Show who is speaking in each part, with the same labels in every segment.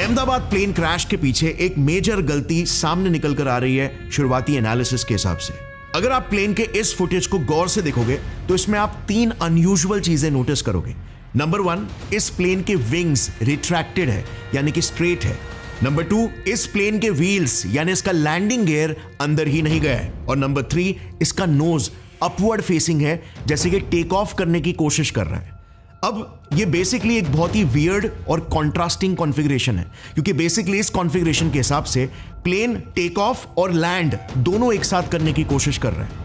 Speaker 1: Ahmedabad plane crash के पीछे एक मेजर गलती सामने निकल कर आ रही है शुरुआती एनालिसिस के हिसाब से। अगर आप प्लेन के इस फुटेज को गौर से देखोगे तो इसमें आप 3 अनयूजुअल चीजें नोटिस करोगे। नंबर 1, इस प्लेन के विंग्स रिट्रैक्टेड है यानी कि स्ट्रेट है। नंबर 2, इस प्लेन के व्हील्स यानी इसका लैंडिंग गियर अंदर ही नहीं गया है। और नंबर 3, इसका नोज अपवर्ड फेसिंग है जैसे कि टेक ऑफ करने की कोशिश कर रहा है। अब ये बेसिकली एक बहुत ही वियर्ड और कॉन्ट्रास्टिंग कॉन्फ़िगरेशन है, क्योंकि बेसिकली इस कॉन्फ़िगरेशन के हिसाब से प्लेन टेक ऑफ और लैंड दोनों एक साथ करने की कोशिश कर रहा है।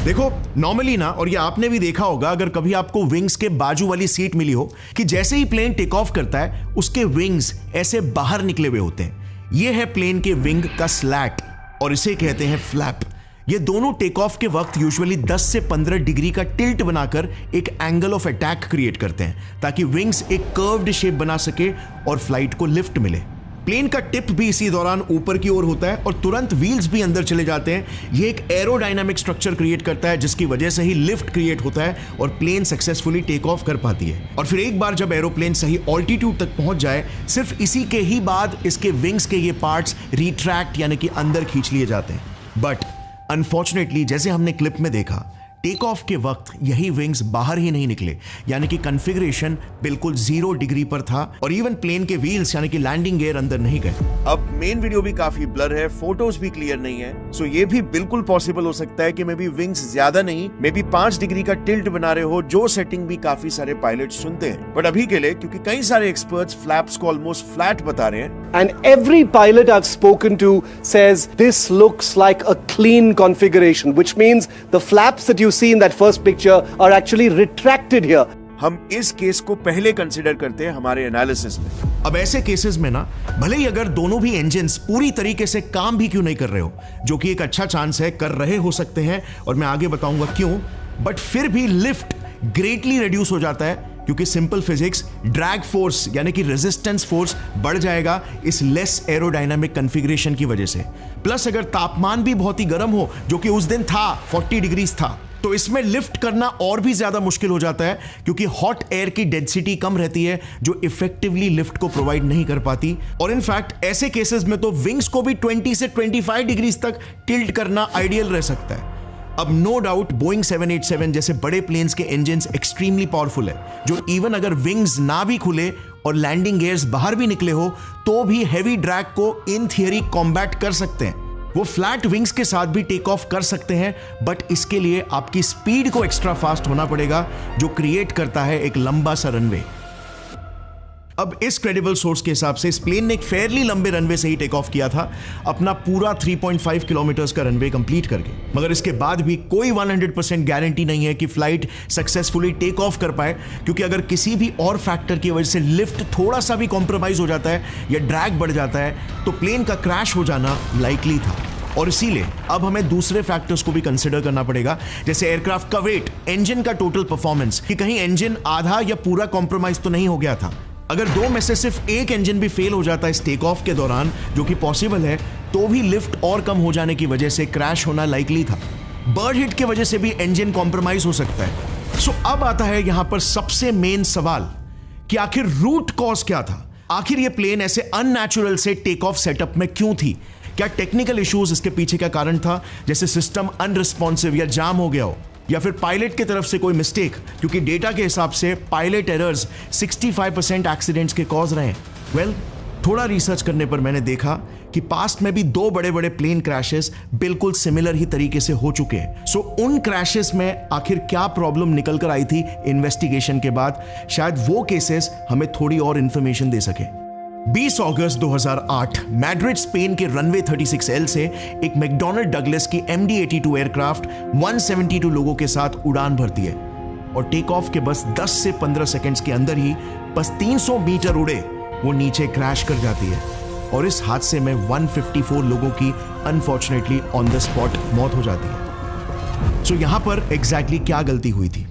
Speaker 1: देखो नॉर्मली ना, और ये आपने भी देखा होगा अगर कभी आपको विंग्स के बाजू वाली सीट मिली हो, कि जैसे ही प्लेन टेक ऑफ करता है उसके विंग्स ऐसे बाहर निकले हुए होते हैं। ये है प्लेन के विंग का स्लैट और इसे कहते हैं फ्लैप। ये दोनों टेक ऑफ के वक्त यूजुअली 10 से 15 डिग्री का टिल्ट बनाकर एक एंगल ऑफ अटैक क्रिएट करते हैं ताकि विंग्स एक कर्व्ड शेप बना सके और फ्लाइट को लिफ्ट मिले। प्लेन का टिप भी इसी दौरान ऊपर की ओर होता है और तुरंत व्हील्स भी अंदर चले जाते हैं। ये एक एरोडायनामिक स्ट्रक्चर क्रिएट करता है जिसकी वजह से ही लिफ्ट क्रिएट होता है और प्लेन सक्सेसफुली टेक ऑफ कर पाती है। और फिर एक बार जब एरोप्लेन सही ऑल्टीट्यूड तक पहुंच जाए, सिर्फ इसी के ही बाद इसके विंग्स के ये पार्ट्स रिट्रैक्ट यानी कि अंदर खींच लिए जाते हैं। बट अनफॉर्चुनेटली जैसे हमने क्लिप में देखा, टेक ऑफ के वक्त यही विंग्स बाहर ही नहीं निकले, यानी कि कॉन्फ़िगरेशन बिल्कुल 0 डिग्री पर था और इवन प्लेन के व्हील्स यानी कि लैंडिंग गियर अंदर नहीं गए। अब मेन वीडियो भी काफी ब्लर है, फोटोज भी क्लियर नहीं है, सो ये भी बिल्कुल पॉसिबल हो सकता है कि मे बी विंग्स ज्यादा नहीं, मे बी 5 डिग्री का टिल्ट बना रहे हो, जो सेटिंग भी काफी सारे पायलट सुनते हैं। बट अभी के लिए क्योंकि कई सारे एक्सपर्ट्स फ्लैप्स को ऑलमोस्ट फ्लैट बता रहे हैं,
Speaker 2: and every pilot I've spoken to says this looks like a clean configuration, which means the flaps that you see in that first picture are actually retracted here.
Speaker 1: हम इस case को पहले consider करते हैं हमारे एनालिसिस में। अब ऐसे केसेस में ना, भले ही अगर दोनों भी इंजन्स पूरी तरीके से काम भी क्यों नहीं कर रहे हो, जो कि एक अच्छा चांस है कर रहे हो सकते हैं और मैं आगे बताऊंगा क्यों, बट फिर भी लिफ्ट ग्रेटली रिड्यूस हो जाता है क्योंकि सिंपल फिजिक्स, ड्रैग फोर्स यानी कि रेजिस्टेंस फोर्स बढ़ जाएगा इस लेस एरोडायनामिक कॉन्फ़िगरेशन की वजह से। प्लस अगर तापमान भी बहुत ही गर्म हो, जो कि उस दिन था 40 डिग्रीज था, तो इसमें लिफ्ट करना और भी ज्यादा मुश्किल हो जाता है क्योंकि हॉट एयर की डेंसिटी कम रहती है जो इफेक्टिवली लिफ्ट को प्रोवाइड नहीं कर पाती। और इनफैक्ट ऐसे केसेस में तो विंग्स को भी 20 से 25 डिग्रीज तक टिल्ट करना आइडियल रह सकता है। अब नो डाउट बोइंग 787 जैसे बड़े प्लेन्स के इंजन्स एक्सट्रीमली पावरफुल है, जो इवन अगर विंग्स ना भी खुले और लैंडिंग गियर्स बाहर भी निकले हो तो भी हैवी ड्रैग को इन थियरी कॉम्बैट कर सकते हैं। वो फ्लैट विंग्स के साथ भी टेक ऑफ कर सकते हैं, बट इसके लिए आपकी स्पीड को एक्स्ट्रा फास्ट होना पड़ेगा, जो क्रिएट करता है एक लंबा सा रनवे। अब इस क्रेडिबल सोर्स के हिसाब से इस प्लेन ने एक फेयरली लंबे रनवे से ही टेक ऑफ किया था, अपना पूरा 3.5 किलोमीटर का रनवे कंप्लीट करके। मगर इसके बाद भी कोई 100% गारंटी नहीं है कि फ्लाइट सक्सेसफुली टेक ऑफ कर पाए, क्योंकि अगर किसी भी और फैक्टर की वजह से लिफ्ट थोड़ा सा भी कॉम्प्रोमाइज हो जाता है या ड्रैग बढ़ जाता है तो प्लेन का क्रैश हो जाना लाइकली था। और इसीलिए अब हमें दूसरे फैक्टर्स को भी कंसिडर करना पड़ेगा, जैसे एयरक्राफ्ट का वेट, इंजन का टोटल परफॉर्मेंस, कि कहीं इंजन आधा या पूरा कॉम्प्रोमाइज तो नहीं हो गया था। अगर 2 में से सिर्फ एक इंजन भी फेल हो जाता है इस टेक ऑफ के दौरान, जो कि पॉसिबल है, तो भी लिफ्ट और कम हो जाने की वजह से क्रैश होना लाइकली था। बर्ड हिट की वजह से भी इंजन कॉम्प्रोमाइज हो सकता है। सो अब आता है यहां पर सबसे मेन सवाल कि आखिर रूट कॉज क्या था? आखिर ये प्लेन ऐसे अननेचुरल से टेक ऑफ सेटअप में क्यों थी? क्या टेक्निकल इश्यूज इसके पीछे का कारण था, जैसे सिस्टम अनरिस्पॉन्सिव या जाम हो गया हो, या फिर पायलट की तरफ से कोई मिस्टेक? क्योंकि डेटा के हिसाब से पायलट एरर्स 65% एक्सीडेंट्स के कॉज रहे हैं। वेल, थोड़ा रिसर्च करने पर मैंने देखा कि पास्ट में भी 2 बड़े बड़े प्लेन क्रैशेस बिल्कुल सिमिलर ही तरीके से हो चुके हैं। सो उन क्रैशेस में आखिर क्या प्रॉब्लम निकल कर आई थी इन्वेस्टिगेशन के बाद, शायद वो केसेस हमें थोड़ी और इंफॉर्मेशन दे सके। 20 अगस्त 2008 मैड्रिड स्पेन के रनवे 36L से एक मैकडॉनल्ड डगलस की MD-82 एयरक्राफ्ट 172 लोगों के साथ उड़ान भरती है और टेक ऑफ के बस 10 से 15 सेकंड्स के अंदर ही बस 300 मीटर उड़े वो नीचे क्रैश कर जाती है और इस हादसे में 154 लोगों की अनफॉर्चुनेटली ऑन द स्पॉट मौत हो जाती है। सो यहां पर एग्जैक्टली क्या गलती हुई थी?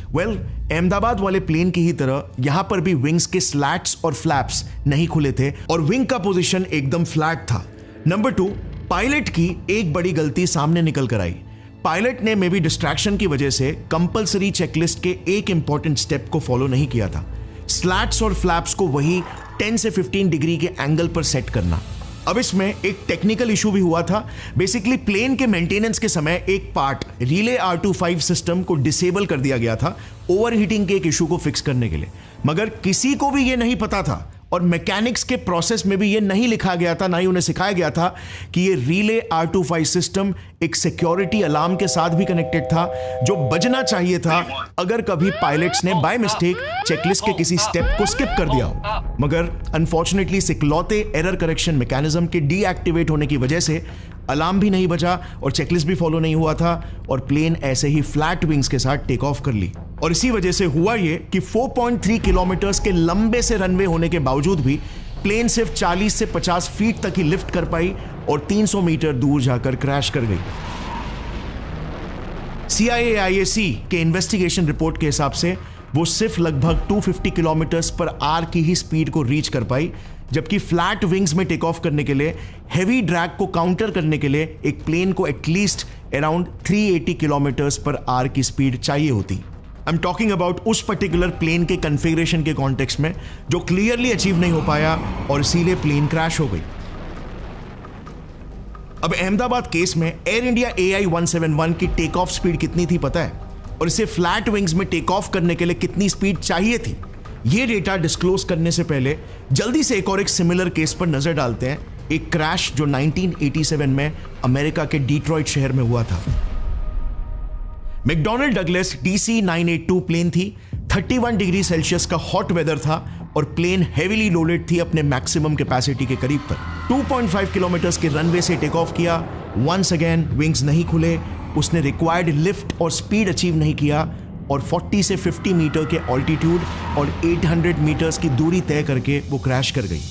Speaker 1: वेल, अहमदाबाद वाले प्लेन की ही तरह यहां पर भी विंग्स के स्लैट्स और फ्लैप्स नहीं खुले थे और विंग का पोजीशन एकदम फ्लैट था। नंबर 2, पायलट की एक बड़ी गलती सामने निकल कर आई। पायलट ने मे बी डिस्ट्रैक्शन की वजह से कंपलसरी चेकलिस्ट के एक इंपॉर्टेंट स्टेप को फॉलो नहीं किया था स्लैट्स और फ्लैप्स को वही 10 से 15 डिग्री के एंगल पर सेट करना। अब इसमें एक टेक्निकल इशू भी हुआ था। बेसिकली प्लेन के मेंटेनेंस के समय एक पार्ट रिले R25 सिस्टम को डिसेबल कर दिया गया था ओवरहीटिंग के एक इशू को फिक्स करने के लिए, मगर किसी को भी यह नहीं पता था और मैकेनिक्स के प्रोसेस में भी ये नहीं लिखा गया था, ना ही उन्हें सिखाया गया था कि ये रिले R25 सिस्टम एक सिक्योरिटी अलार्म के साथ भी कनेक्टेड था जो बजना चाहिए था अगर कभी पायलट्स ने बाय मिस्टेक चेकलिस्ट के किसी स्टेप को स्किप कर दिया हो। मगर अनफॉर्चुनेटली इकलौते एरर करेक्शन मैकेनिज्म के डीएक्टिवेट होने की वजह से अलार्म भी नहीं बजा और चेकलिस्ट भी फॉलो नहीं हुआ था और प्लेन ऐसे ही फ्लैट विंग्स के साथ टेक ऑफ कर ली। और इसी वजह से हुआ ये कि 4.3 किलोमीटर्स के लंबे से रनवे होने के बावजूद भी प्लेन सिर्फ 40 से 50 फीट तक ही लिफ्ट कर पाई और 300 मीटर दूर जाकर क्रैश कर गई। CIA-IAC के इन्वेस्टिगेशन रिपोर्ट के हिसाब से वो सिर्फ लगभग 250 किलोमीटर्स पर आवर की ही स्पीड को रीच कर पाई, जबकि फ्लैट विंग्स में टेक ऑफ करने के लिए हेवी ड्रैग को काउंटर करने के लिए एक प्लेन को at least around 380 kilometres per hour की स्पीड चाहिए होती। आई एम टॉकिंग अबाउट उस पर्टिकुलर प्लेन के कॉन्फ़िगरेशन के कॉन्टेक्स्ट में जो क्लियरली अचीव नहीं हो पाया और इसीलिए प्लेन क्रैश हो गई। अब अहमदाबाद केस में एयर इंडिया AI-171 की टेक ऑफ स्पीड कितनी थी पता है, और इसे फ्लैट विंग्स में टेक ऑफ करने के लिए कितनी स्पीड चाहिए थी? ये डेटा डिस्क्लोज करने से पहले जल्दी से एक सिमिलर केस पर नजर डालते हैं, एक क्रैश जो 1987 में अमेरिका के डिट्रॉइट शहर में हुआ था। मैकडॉनल्ड डगलस DC-982 प्लेन थी। 31 डिग्री सेल्सियस का हॉट वेदर था और प्लेन हेवीली लोडेड थी अपने मैक्सिमम कैपेसिटी के करीब तक। 2.5 किलोमीटर्स के रनवे से टेक ऑफ किया। वंस अगेन विंग्स नहीं खुले, उसने रिक्वायर्ड लिफ्ट और स्पीड अचीव नहीं किया और 40 से 50 मीटर के ऑल्टीट्यूड और 800 मीटर्स की दूरी तय करके वो क्रैश कर गई।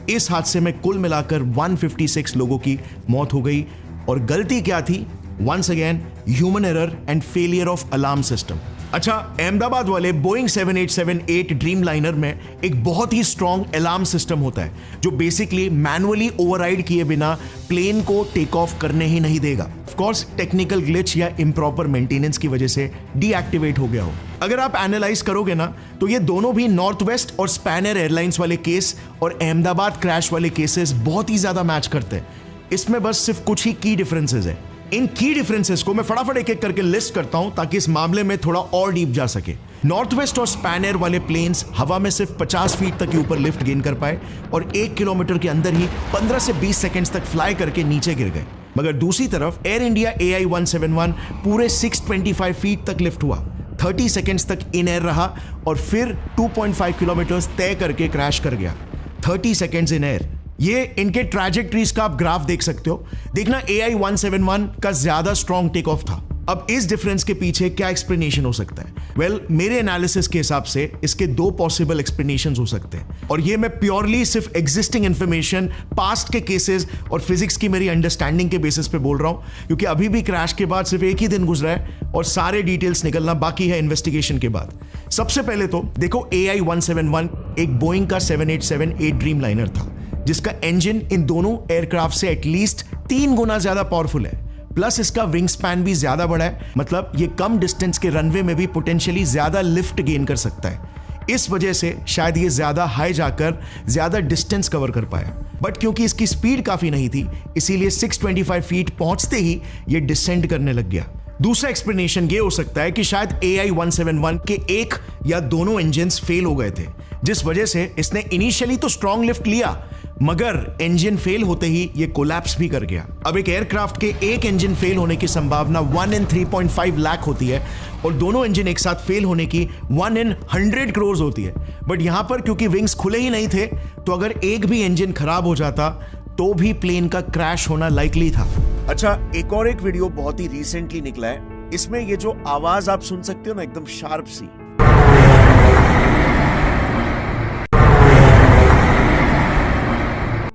Speaker 1: इस हादसे में कुल मिलाकर 156 लोगों की मौत हो गई और गलती क्या थी? Once again human error and failure of alarm system. अच्छा, अहमदाबाद वाले बोइंग 7878 ड्रीमलाइनर में एक बहुत ही स्ट्रॉन्ग अलार्म सिस्टम होता है जो बेसिकली मैनुअली ओवरराइड किए बिना प्लेन को टेक ऑफ करने ही नहीं देगा। ऑफ कोर्स टेक्निकल ग्लिच या इम्प्रॉपर मेंटेनेंस की वजह से डीएक्टिवेट हो गया हो। अगर आप एनालाइज करोगे ना तो ये दोनों भी नॉर्थ वेस्ट और स्पैनर एयरलाइंस वाले केस और अहमदाबाद क्रैश वाले केसेस बहुत ही ज्यादा मैच करते हैं। इसमें बस सिर्फ कुछ ही की डिफरेंसेस है। इन की डिफरेंसेस को मैं फटाफट एक एक करके लिस्ट करता हूं ताकि इस मामले में थोड़ा और डीप जा सके। नॉर्थ वेस्ट और स्पैनर वाले प्लेन्स हवा में सिर्फ 50 फीट तक के ऊपर लिफ्ट गेन कर पाए और 1 किलोमीटर के अंदर ही 15 से 20 सेकंड्स तक फ्लाई करके नीचे गिर गए। मगर दूसरी तरफ एयर इंडिया AI-171 पूरे 625 फीट तक लिफ्ट हुआ, 30 सेकंड्स तक इन एयर रहा और फिर 2.5 किलोमीटर तय करके क्रैश कर गया। 30 सेकंड्स इन एयर। ये इनके ट्रैजेक्टरीज का आप ग्राफ देख सकते हो। देखना AI-171 का ज्यादा स्ट्रॉन्ग टेक ऑफ था। अब इस डिफरेंस के पीछे क्या एक्सप्लेनेशन हो सकता है? वेल, मेरे एनालिसिस के हिसाब से इसके 2 पॉसिबल एक्सप्लेनेशंस हो सकते हैं और ये मैं प्योरली सिर्फ एग्जिस्टिंग इंफॉर्मेशन, पास्ट के केसेस और फिजिक्स की मेरी अंडरस्टैंडिंग के बेसिस पे बोल रहा हूं, क्योंकि अभी भी क्रैश के बाद सिर्फ एक ही दिन गुजरा है और सारे डिटेल्स निकलना बाकी है इन्वेस्टिगेशन के बाद। सबसे पहले तो देखो, AI-171 एक बोइंग का 7878 ड्रीमलाइनर था जिसका इंजन इन दोनों एयरक्राफ्ट से एटलीस्ट 3 गुना ज्यादा पावरफुल है, प्लस इसका विंग स्पैन भी ज्यादा बड़ा है। मतलब ये कम डिस्टेंस के रनवे में भी पोटेंशियली ज्यादा लिफ्ट गेन कर सकता है। इस वजह से शायद ये ज्यादा हाई जाकर ज्यादा डिस्टेंस कवर कर पाया, बट क्योंकि इसकी स्पीड काफी नहीं थी इसीलिए 625 फीट पहुंचते ही ये डिसेंड करने लग गया। दूसरा एक्सप्लेनेशन ये हो सकता है कि शायद AI-171 के एक या दोनों इंजन्स फेल हो गए थे, जिस वजह से इसने इनिशियली तो स्ट्रॉन्ग लिफ्ट लिया मगर इंजन फेल होते ही ये कोलैप्स भी कर गया। अब एक एयरक्राफ्ट के एक इंजन फेल होने की संभावना 1 in 3.5 लाख होती है और दोनों इंजन एक साथ फेल होने की 1 in 100 करोड़ होती है। बट यहां पर क्योंकि विंग्स खुले ही नहीं थे तो अगर एक भी इंजन खराब हो जाता तो भी प्लेन का क्रैश होना लाइकली था। अच्छा, एक और एक वीडियो बहुत ही रिसेंटली निकला है। इसमें ये जो आवाज आप सुन सकते हो ना, एकदम शार्प सी,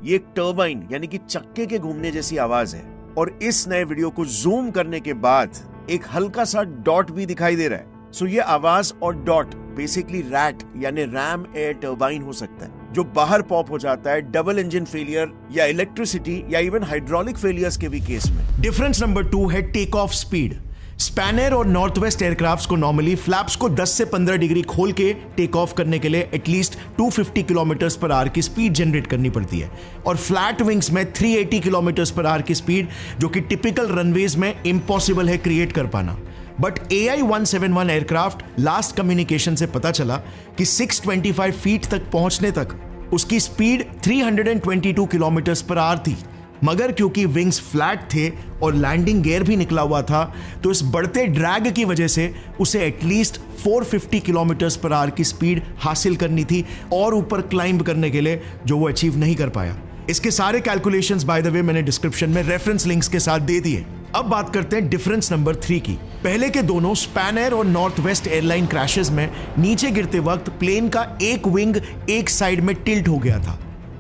Speaker 1: ये एक टर्बाइन यानी कि चक्के के घूमने जैसी आवाज है। और इस नए वीडियो को जूम करने के बाद एक हल्का सा डॉट भी दिखाई दे रहा है। सो ये आवाज और डॉट बेसिकली रैट यानी रैम एयर टर्बाइन हो सकता है जो बाहर पॉप हो जाता है डबल इंजन फेलियर या इलेक्ट्रिसिटी या इवन हाइड्रोलिक फेलियर्स के भी केस में। डिफरेंस नंबर 2 है टेक ऑफ स्पीड। स्पैनर और नॉर्थ वेस्ट एयरक्राफ्ट्स को नॉर्मली फ्लैप्स को 10 से 15 डिग्री खोल के टेक ऑफ करने के लिए एटलीस्ट 250 किलोमीटर पर आवर की स्पीड जनरेट करनी पड़ती है, और फ्लैट विंग्स में 380 किलोमीटर पर आवर की स्पीड, जो कि टिपिकल रनवेज में इम्पॉसिबल है क्रिएट कर पाना। But AI-171 aircraft last communication से पता चला कि 625 फीट तक पहुंचने तक उसकी स्पीड 322 किलोमीटर पर आवर थी, मगर क्योंकि विंग्स फ्लैट थे और लैंडिंग गियर भी निकला हुआ था, तो इस बढ़ते ड्रैग की वजह से उसे एटलीस्ट 450 किलोमीटर पर आवर की स्पीड हासिल करनी थी और ऊपर क्लाइंब करने के लिए, जो वो अचीव नहीं कर पाया। इसके सारे कैलकुलेशंस बाय द वे मैंने डिस्क्रिप्शन में रेफरेंस लिंक्स के साथ दे दिए। अब बात करते हैं डिफरेंस नंबर 3 की। पहले के दोनों स्पैनर और नॉर्थ वेस्ट एयरलाइन क्रैशेस में नीचे गिरते वक्त प्लेन का एक विंग एक साइड में टिल्ट हो गया था।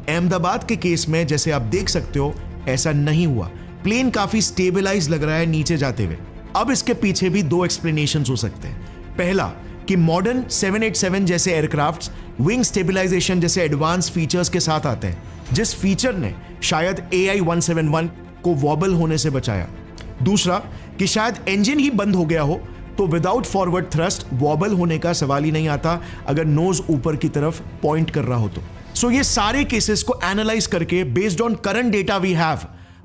Speaker 1: अहमदाबाद के केस में जैसे आप देख सकते हो ऐसा नहीं हुआ, प्लेन काफी स्टेबलाइज लग रहा है नीचे जाते हुए। अब इसके पीछे भी दो एक्सप्लेनेशंस हो सकते हैं। पहला कि मॉडर्न 787 जैसे एयरक्राफ्ट्स विंग स्टेबलाइजेशन जैसे एडवांस फीचर्स के साथ आते हैं, जिस फीचर ने शायद AI-171 को वॉबल होने से बचाया। दूसरा कि शायद इंजन ही बंद हो गया हो, तो विदाउट फॉरवर्ड थ्रस्ट वॉबल होने का सवाल ही नहीं आता अगर नोज ऊपर की तरफ पॉइंट कर रहा हो तो। सो ये सारे केसेस को एनालाइज करके based on current data we have,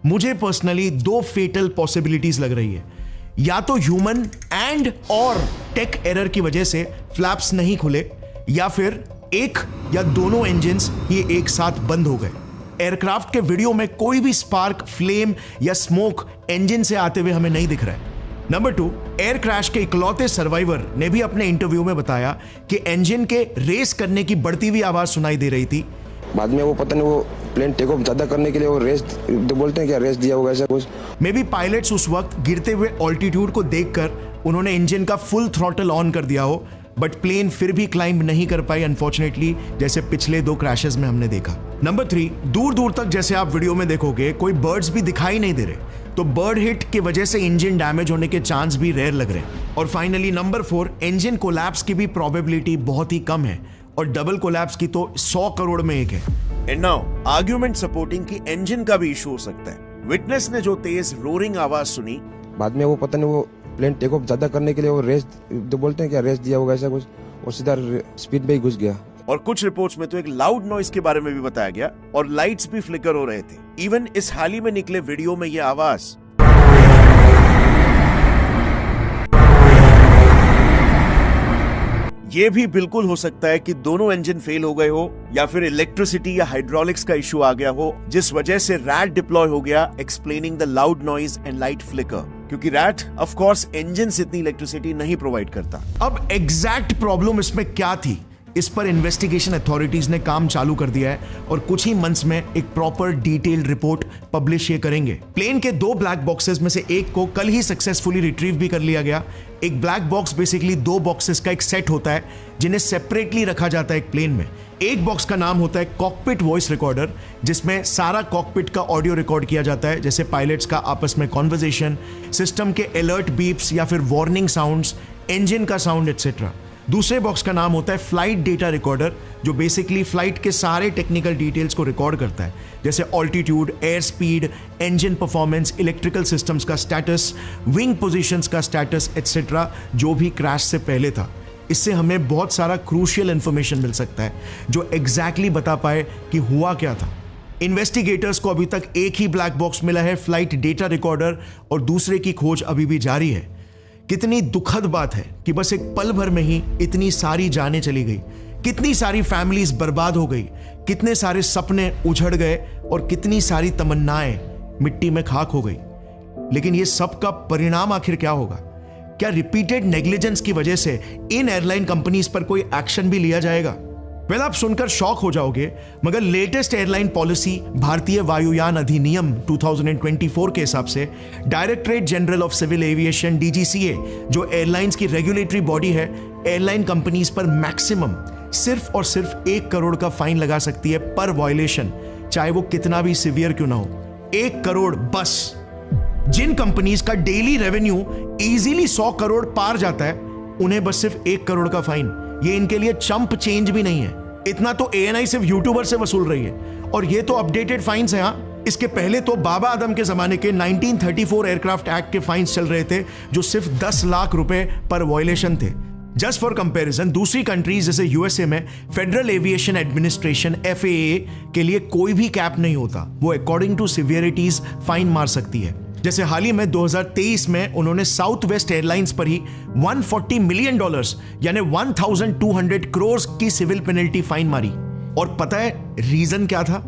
Speaker 1: मुझे पर्सनली दो फेटल पॉसिबिलिटीज लग रही है। या तो ह्यूमन एंड और टेक एरर की वजह से फ्लैप्स नहीं खुले, या फिर एक या दोनों इंजन्स ये एक साथ बंद हो गए। एयरक्राफ्ट के वीडियो में कोई भी स्पार्क, फ्लेम या स्मोक इंजन से आते हुए हमें नहीं दिख रहा है। नंबर 2, एयर क्रैश के इकलौते सर्वाइवर ने भी अपने इंटरव्यू में बताया कि इंजन के रेस करने की बढ़ती हुई आवाज सुनाई दे रही थी।
Speaker 3: बाद में वो पता नहीं वो प्लेन टेक ऑफ ज्यादा करने के लिए वो रेस तो बोलते हैं क्या, रेस दिया होगा ऐसा कुछ।
Speaker 1: मे बी पायलट्स उस वक्त गिरते हुए ऑल्टीट्यूड को देखकर उन्होंने इंजन का फुल थ्रॉटल ऑन कर दिया हो, बट प्लेन फिर भी क्लाइंब नहीं कर पाई अनफॉर्चुनेटली, जैसे पिछले 2 क्रैशेस में हमने देखा। नंबर 3, दूर दूर तक जैसे आप वीडियो में देखोगे कोई बर्ड्स भी दिखाई नहीं दे रहे, तो बर्ड हिट की वजह से इंजन डैमेज होने के चांस भी रेयर लग रहे हैं। और फाइनली नंबर 4, इंजन कोलैप्स की भी प्रोबेबिलिटी बहुत ही कम है, और डबल कोलैप्स की तो 100 करोड़ में एक है।
Speaker 4: एंड नाउ आर्ग्यूमेंट सपोर्टिंग की इंजन का भी इशू हो सकता है। विटनेस ने जो तेज रोरिंग आवाज सुनी,
Speaker 3: बाद में वो पता नहीं वो प्लेन टेक ऑफ ज्यादा करने के लिए वो रेस तो बोलते हैं क्या, रेस दिया होगा ऐसा कुछ, और सीधा स्पीड में ही घुस गया।
Speaker 4: और कुछ रिपोर्ट्स में तो एक लाउड नॉइस के बारे में भी बताया गया, और लाइट्स भी फ्लिकर हो रहे थे। इवन इस हाल ही में निकले वीडियो में ये आवाज ये भी बिल्कुल हो सकता है कि दोनों इंजन फेल हो गए हो, या फिर इलेक्ट्रिसिटी या हाइड्रोलिक्स का इशू आ गया हो, जिस वजह से रैट डिप्लॉय हो गया, explaining the loud noise and light flicker. क्योंकि रैट ऑफ कोर्स इंजन से इतनी इलेक्ट्रिसिटी नहीं प्रोवाइड करता।
Speaker 1: अब एग्जैक्ट प्रॉब्लम इसमें क्या थी, इस पर इन्वेस्टिगेशन अथॉरिटीज ने काम चालू कर दिया है, और कुछ ही मंथ्स में एक प्रॉपर डिटेल्ड रिपोर्ट पब्लिश ये करेंगे। प्लेन के 2 ब्लैक बॉक्सेस में से एक को कल ही सक्सेसफुली रिट्रीव भी कर लिया गया। एक ब्लैक बॉक्स बेसिकली 2 बॉक्सेस का एक सेट होता है, जिन्हें सेपरेटली रखा जाता है एक प्लेन में। एक बॉक्स का नाम होता है कॉकपिट वॉइस रिकॉर्डर, जिसमें सारा कॉकपिट का ऑडियो रिकॉर्ड किया जाता है, जैसे पायलट्स का आपस में कॉन्वर्सेशन, सिस्टम के अलर्ट बीप्स या फिर वार्निंग साउंड्स, इंजन का साउंड एटसेट्रा। दूसरे बॉक्स का नाम होता है फ्लाइट डेटा रिकॉर्डर, जो बेसिकली फ्लाइट के सारे टेक्निकल डिटेल्स को रिकॉर्ड करता है, जैसे altitude, air speed, engine performance, electrical systems का स्टेटस, विंग पोजीशंस का स्टेटस एटसेट्रा, जो भी क्रैश से पहले था। इससे हमें बहुत सारा क्रूशियल इंफॉर्मेशन मिल सकता है, जो एग्जैक्टली बता पाए कि हुआ क्या था। इन्वेस्टिगेटर्स को अभी तक एक ही ब्लैक बॉक्स मिला है, फ्लाइट डेटा रिकॉर्डर, और दूसरे की खोज अभी भी जारी है। कितनी दुखद बात है कि बस एक पल भर में ही इतनी सारी जानें चली गई, कितनी सारी फैमिलीज बर्बाद हो गई, कितने सारे सपने उजड़ गए, और कितनी सारी तमन्नाएं मिट्टी में खाक हो गई। लेकिन ये सब का परिणाम आखिर क्या होगा? क्या रिपीटेड नेग्लिजेंस की वजह से इन एयरलाइन कंपनीज पर कोई एक्शन भी लिया जाएगा? वेल, आप सुनकर शॉक हो जाओगे, मगर लेटेस्ट एयरलाइन पॉलिसी भारतीय वायुयान अधिनियम 2024 के हिसाब से directorate general of civil aviation DGCA, जो एयरलाइंस की रेगुलेटरी बॉडी है, एयरलाइन कंपनीज पर मैक्सिमम सिर्फ और सिर्फ 1 करोड़ का फाइन लगा सकती है पर वायलेशन, चाहे वो कितना भी सिवियर क्यों ना हो। 1 करोड़ बस। जिन कंपनीज का डेली रेवेन्यू इजीली 100 करोड़ पार जाता है, उन्हें बस सिर्फ 1 करोड़ का फाइन। ये इनके लिए चंप चेंज भी नहीं है। इतना तो ANI सिर्फ यूट्यूबर से वसूल रही है, और ये तो अपडेटेड फाइन्स हैं। हाँ, इसके पहले तो बाबा आदम के जमाने के 1934 एयरक्राफ्ट एक्ट के फाइन्स चल रहे थे जो सिर्फ 10 लाख रुपए पर वायलेशन थे। जस्ट फॉर कंपैरिजन दूसरी कंट्रीज जैसे यूएसए में फेडरल एविएशन एडमिनिस्ट्रेशन FAA के लिए कोई भी कैप नहीं होता, वो अकॉर्डिंग टू सिवियरिटीज फाइन मार सकती है। जैसे हाल ही में 2023 में उन्होंने साउथ वेस्ट एयरलाइंस पर ही $140 मिलियन यानी 1200 करोड़ की सिविल पेनल्टी फाइन मारी। और पता है रीजन क्या था?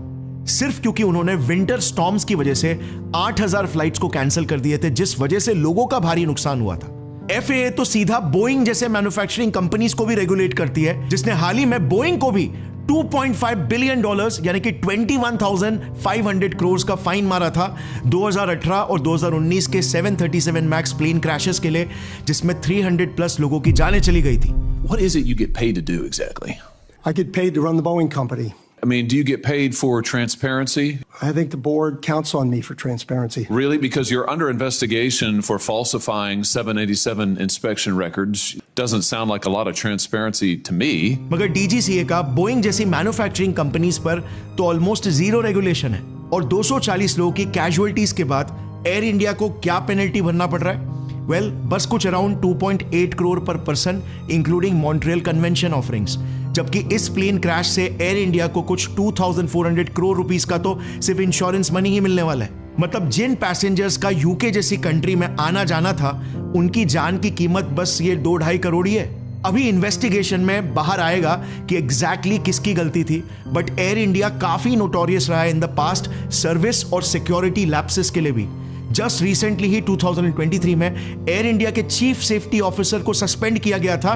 Speaker 1: सिर्फ क्योंकि उन्होंने विंटर स्टॉर्म्स की वजह से 8000 फ्लाइट्स को कैंसिल कर दिए थे, जिस वजह से लोगों का भारी नुकसान हुआ था। FAA तो सीधा बोइंग जैसे मैन्युफैक्चरिंग कंपनीज को भी रेगुलेट करती है, जिसने हाल ही में बोइंग को भी $2.5 बिलियन यानी कि 21,500 करोड़ का फाइन मारा था 2018 और 2019 के 737 मैक्स प्लेन क्रैशेस के लिए, जिसमें 300+ लोगों की जानें चली गई थी।
Speaker 5: What is it you get paid to do exactly?
Speaker 6: I get paid to run the Boeing company.
Speaker 5: I mean, do you get paid for transparency?
Speaker 6: I think the board counts on me for transparency.
Speaker 5: Really? Because you're under investigation for falsifying 787 inspection records. Doesn't sound like a lot of transparency to me.
Speaker 1: मगर DGCA का Boeing जैसी manufacturing companies पर तो almost zero regulation है, और 240 लोगों की casualties के बाद एयर इंडिया को क्या पेनल्टी भरना पड़ रहा है? वेल, बस कुछ अराउंड 2.8 करोड़ पर person including Montreal convention offerings, जबकि इस प्लेन क्रैश से एयर इंडिया को कुछ 2400 करोड़ रुपीस का तो सिर्फ इंश्योरेंस मनी ही मिलने वाला है। मतलब जिन पैसेंजर्स का यूके जैसी कंट्री में आना जाना था, उनकी जान की कीमत बस ये 2-2.5 करोड़ ही है। अभी इन्वेस्टिगेशन में बाहर आएगा कि एग्जैक्टली किसकी गलती थी, बट एयर इंडिया काफी नोटोरियस रहा है इन द पास्ट सर्विस और सिक्योरिटी लैप्सेस के लिए भी। जस्ट रिसेंटली ही 2023 में एयर इंडिया के चीफ सेफ्टी ऑफिसर को सस्पेंड किया गया था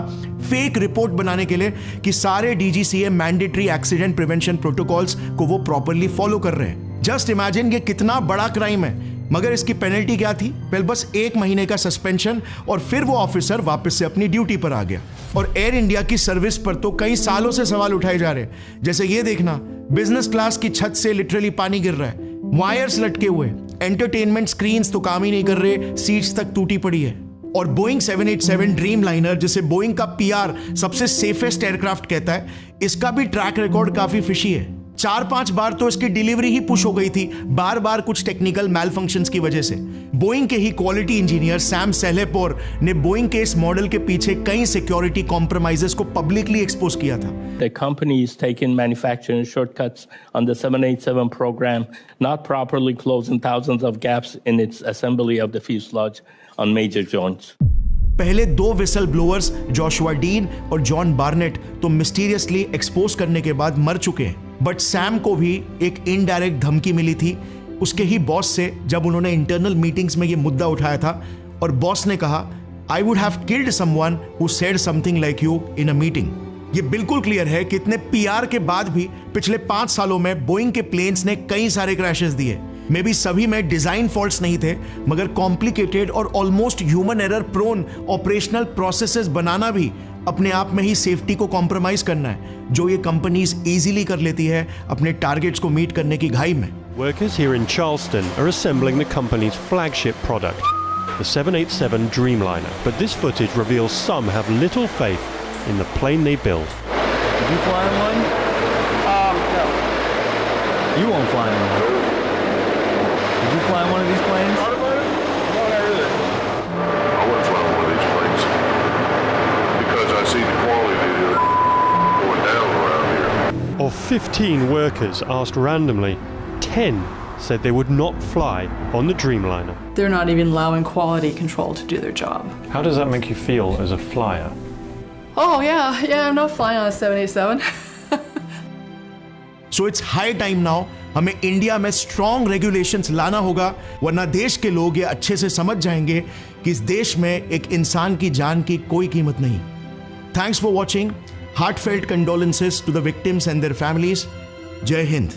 Speaker 1: फेक रिपोर्ट बनाने के लिए कि सारे DGCA mandatory accident prevention protocols को वो प्रॉपर्ली फॉलो कर रहे हैं। जस्ट इमेजिन ये कितना बड़ा क्राइम है। मगर इसकी पेनल्टी क्या थी? वेल, बस 1 महीने का सस्पेंशन और फिर वो ऑफिसर वापस से अपनी ड्यूटी पर आ गया। और एयर इंडिया की सर्विस पर तो कई सालों से सवाल उठाए जा रहे हैं, जैसे ये देखना, बिजनेस क्लास की छत से लिटरली पानी गिर रहा है, वायर्स लटके हुए, एंटरटेनमेंट स्क्रीन्स तो काम ही नहीं कर रहे, सीट्स तक टूटी पड़ी है। और बोइंग 787 ड्रीम लाइनर, जिसे बोइंग का PR सबसे सेफेस्ट एयरक्राफ्ट कहता है, इसका भी ट्रैक रिकॉर्ड काफी फिशी है। 4-5 बार तो इसकी डिलीवरी ही पुश हो गई थी, बार बार कुछ टेक्निकल मैल फंक्शंस की वजह से। बोइंग के ही क्वालिटी इंजीनियर सैम सेलेपोर ने बोइंग के इस मॉडल के पीछे कई सिक्योरिटी कॉम्प्रोमाइजेस को पब्लिकली एक्सपोज किया था।
Speaker 7: The company is taking manufacturing shortcuts on the 787 program, not properly closing thousands of gaps in its assembly of the fuselage on major joints.
Speaker 1: पहले 2 विसल ब्लोअर्स जोशुआ डीन और John Barnett तो mysteriously expose करने के बाद मर चुके हैं, but Sam को भी एक इनडायरेक्ट धमकी मिली थी उसके ही बॉस से, जब उन्होंने इंटरनल मीटिंग्स में ये मुद्दा उठाया था। और बॉस ने कहा, I would have killed someone who said something like you in a meeting. ये बिल्कुल क्लियर है कि इतने PR के बाद भी पिछले 5 सालों में बोइंग के प्लेन्स ने कई सारे क्रैशेस दिए। मे बी सभी में डिजाइन फॉल्ट्स नहीं थे, मगर कॉम्प्लिकेटेड और almost human error prone operational processes बनाना भी अपने आप में ही सेफ्टी को कॉम्प्रोमाइज करना है, जो ये कंपनीज इजीली कर लेती है अपने टारगेट्स को मीट करने की घाई में।
Speaker 8: Workers here in Charleston are assembling the company's flagship product, the 787 Dreamliner. But this footage reveals some have little faith in the plane they build.
Speaker 9: Did you fly in one? No. You won't fly in one. Did you fly in one of these planes?
Speaker 10: No, not really. I wouldn't fly one of these planes because I see the quality going down around here.
Speaker 8: Of 15 workers asked randomly, 10 said they would not fly on the Dreamliner.
Speaker 11: They're not even allowing quality control to do their job.
Speaker 8: How does that make you feel as a flyer?
Speaker 11: Oh, yeah, I'm not flying on a 787.
Speaker 1: So it's high time now, हमें India में strong regulations लाना होगा, वरना देश के लोग ये अच्छे से समझ जाएंगे कि इस देश में एक इंसान की जान की कोई कीमत नहीं। Thanks for watching. Heartfelt condolences to the victims and their families. जय हिंद।